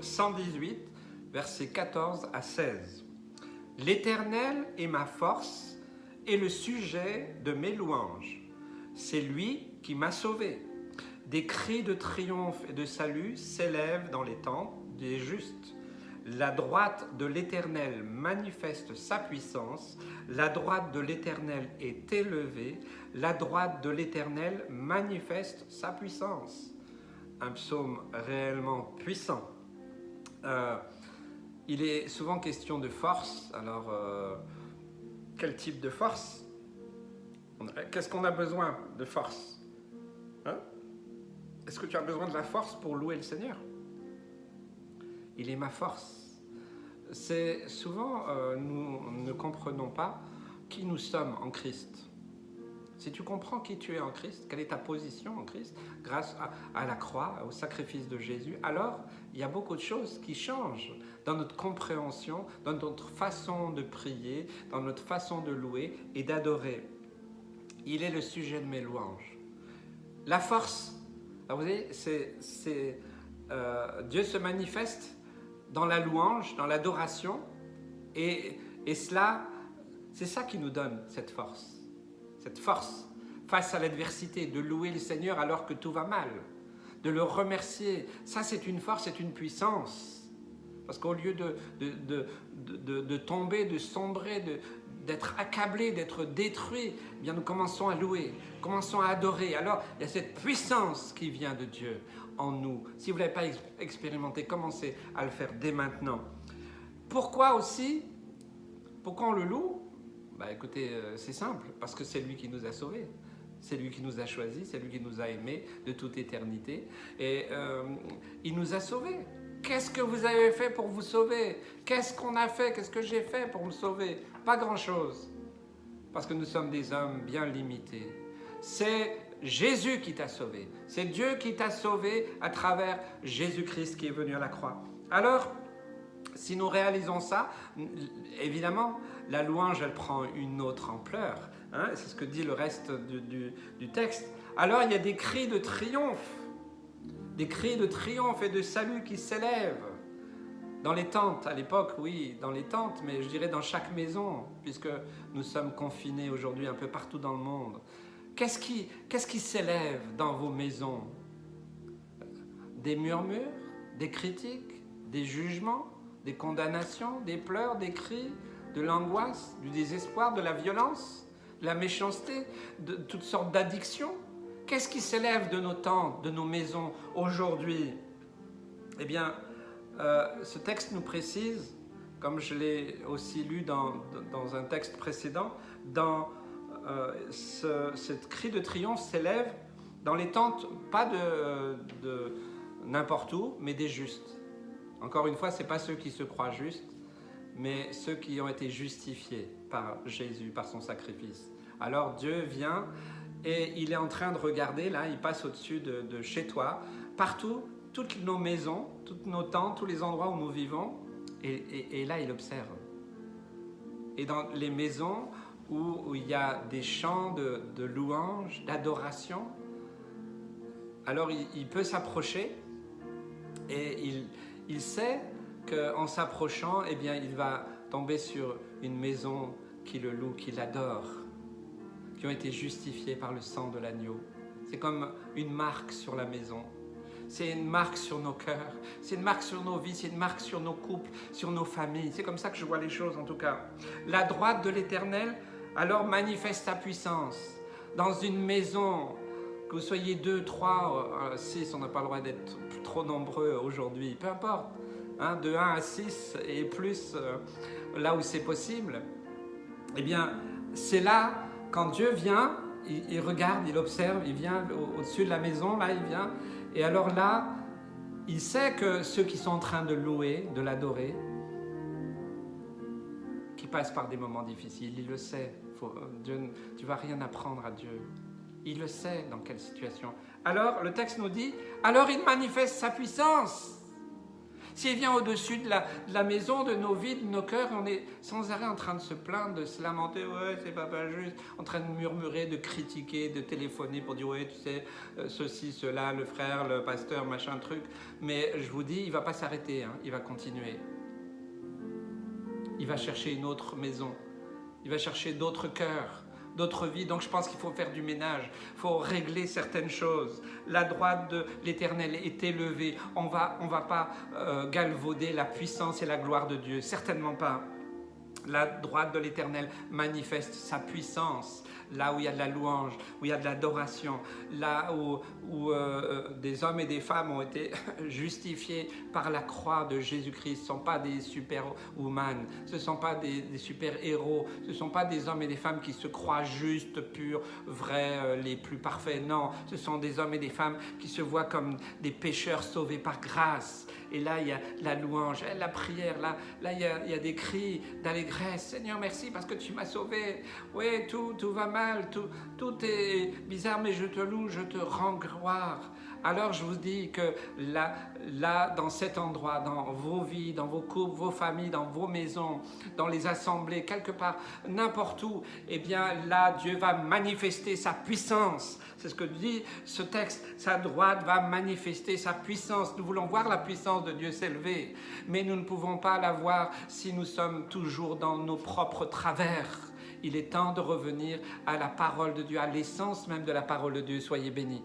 118, versets 14 à 16. L'Éternel est ma force et le sujet de mes louanges. C'est lui qui m'a sauvé. Des cris de triomphe et de salut s'élèvent dans les tentes des justes. La droite de l'Éternel manifeste sa puissance. La droite de l'Éternel est élevée. La droite de l'Éternel manifeste sa puissance. Un psaume réellement puissant. Il est souvent question de force. Alors, quel type de force? Qu'est-ce qu'on a besoin de force? Est-ce que tu as besoin de la force pour louer le Seigneur? Il est ma force. C'est souvent, nous ne comprenons pas qui nous sommes en Christ. Si tu comprends qui tu es en Christ, quelle est ta position en Christ, grâce à la croix, au sacrifice de Jésus, alors il y a beaucoup de choses qui changent dans notre compréhension, dans notre façon de prier, dans notre façon de louer et d'adorer. Il est le sujet de mes louanges. La force, alors vous voyez, Dieu se manifeste dans la louange, dans l'adoration, et cela, c'est ça qui nous donne cette force. Cette force face à l'adversité, de louer le Seigneur alors que tout va mal, de le remercier. Ça, c'est une force, c'est une puissance. Parce qu'au lieu de tomber, de sombrer, d'être accablé, d'être détruit, eh bien nous commençons à louer, commençons à adorer. Alors, il y a cette puissance qui vient de Dieu en nous. Si vous ne l'avez pas expérimenté, commencez à le faire dès maintenant. Pourquoi aussi? Pourquoi on le loue? Écoutez, c'est simple, parce que c'est lui qui nous a sauvés. C'est lui qui nous a choisis, c'est lui qui nous a aimés de toute éternité. Et il nous a sauvés. Qu'est-ce que vous avez fait pour vous sauver? Qu'est-ce qu'on a fait? Qu'est-ce que j'ai fait pour me sauver? Pas grand-chose. Parce que nous sommes des hommes bien limités. C'est Jésus qui t'a sauvé. C'est Dieu qui t'a sauvé à travers Jésus-Christ qui est venu à la croix. Alors, si nous réalisons ça, évidemment, la louange, elle prend une autre ampleur. C'est ce que dit le reste du texte. Alors, il y a des cris de triomphe. Des cris de triomphe et de salut qui s'élèvent. Dans les tentes, à l'époque, oui, dans les tentes, mais je dirais dans chaque maison, puisque nous sommes confinés aujourd'hui un peu partout dans le monde. Qu'est-ce qui s'élève dans vos maisons? Des murmures, des critiques, des jugements, des condamnations, des pleurs, des cris, de l'angoisse, du désespoir, de la violence, de la méchanceté, de toutes sortes d'addictions. Qu'est-ce qui s'élève de nos tentes, de nos maisons aujourd'hui? Eh bien, ce texte nous précise, comme je l'ai aussi lu dans un texte précédent, ce cri de triomphe s'élève dans les tentes, pas de n'importe où, mais des justes. Encore une fois, ce n'est pas ceux qui se croient justes, mais ceux qui ont été justifiés par Jésus, par son sacrifice. Alors Dieu vient et il est en train de regarder, là, il passe au-dessus de chez toi, partout, toutes nos maisons, toutes nos tentes, tous les endroits où nous vivons, et là, il observe. Et dans les maisons où il y a des chants de louange, d'adoration, alors il peut s'approcher et il sait qu'en s'approchant, eh bien, il va tomber sur une maison qui le loue, qui l'adore, qui ont été justifiés par le sang de l'agneau. C'est comme une marque sur la maison. C'est une marque sur nos cœurs, c'est une marque sur nos vies, c'est une marque sur nos couples, sur nos familles. C'est comme ça que je vois les choses en tout cas. La droite de l'Éternel alors manifeste sa puissance. Dans une maison, que vous soyez 2, 3, 6, on n'a pas le droit d'être trop nombreux aujourd'hui, peu importe, de 1 à 6 et plus, là où c'est possible, eh bien, c'est là, quand Dieu vient, il regarde, il observe, il vient au-dessus de la maison, là, il vient, et alors là, il sait que ceux qui sont en train de louer, de l'adorer, qui passent par des moments difficiles, il le sait. Dieu, tu ne vas rien apprendre à Dieu. Il le sait dans quelle situation. Alors, le texte nous dit, alors il manifeste sa puissance. S'il vient au-dessus de la maison, de nos vies, de nos cœurs, on est sans arrêt en train de se plaindre, de se lamenter, ouais, c'est pas juste, en train de murmurer, de critiquer, de téléphoner pour dire, ouais, tu sais, ceci, cela, le frère, le pasteur, machin, truc. Mais je vous dis, il ne va pas s'arrêter, hein, il va continuer. Il va chercher une autre maison, il va chercher d'autres cœurs, d'autres vies. Donc je pense qu'il faut faire du ménage, il faut régler certaines choses. La droite de l'Éternel est élevée. On va pas galvauder la puissance et la gloire de Dieu, certainement pas. La droite de l'Éternel manifeste sa puissance, là où il y a de la louange, où il y a de l'adoration, là où des hommes et des femmes ont été justifiés par la croix de Jésus-Christ. Ce ne sont pas des super-women, ce ne sont pas des super-héros, ce ne sont pas des hommes et des femmes qui se croient justes, purs, vrais, les plus parfaits. Non, ce sont des hommes et des femmes qui se voient comme des pécheurs sauvés par grâce. Et là, il y a la louange, la prière, là il y a des cris d'allégresse. Seigneur, merci parce que tu m'as sauvé. Oui, tout va mal, tout est bizarre, mais je te loue, je te rends gloire. Alors je vous dis que là, dans cet endroit, dans vos vies, dans vos couples, vos familles, dans vos maisons, dans les assemblées, quelque part, n'importe où, eh bien là, Dieu va manifester sa puissance. C'est ce que dit ce texte. Sa droite va manifester sa puissance. Nous voulons voir la puissance de Dieu s'élever, mais nous ne pouvons pas la voir si nous sommes toujours dans nos propres travers. Il est temps de revenir à la parole de Dieu, à l'essence même de la parole de Dieu. Soyez bénis.